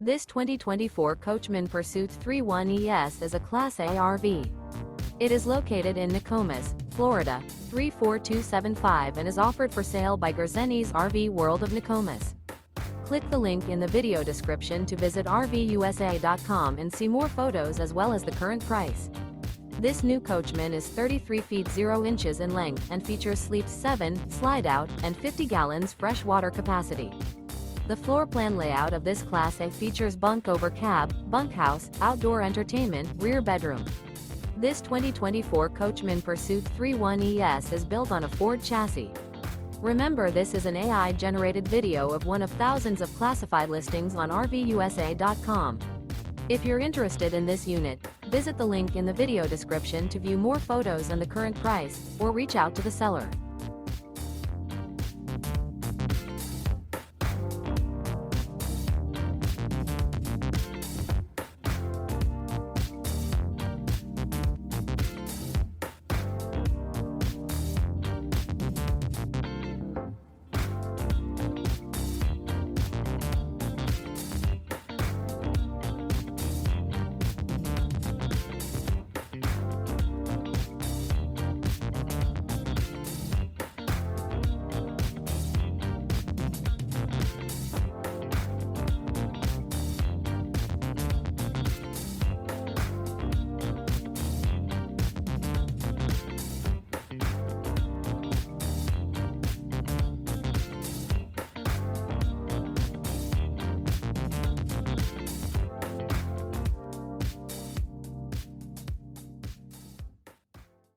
This 2024 Coachmen Pursuit 31 ES is a Class A RV. It is located in Nokomis, Florida, 34275 and is offered for sale by Gerzeny's RV World of Nokomis. Click the link in the video description to visit RVUSA.com and see more photos as well as the current price. This new Coachmen is 33 feet 0 inches in length and features Sleep 7, Slideout, and 50 gallons fresh water capacity. The floor plan layout of this Class A features Bunk Over Cab, Bunkhouse, outdoor entertainment, rear bedroom. This 2024 Coachmen Pursuit 31 ES is built on a Ford chassis. Remember, this is an AI-generated video of one of thousands of classified listings on RVUSA.com. If you're interested in this unit, visit the link in the video description to view more photos and the current price, or reach out to the seller.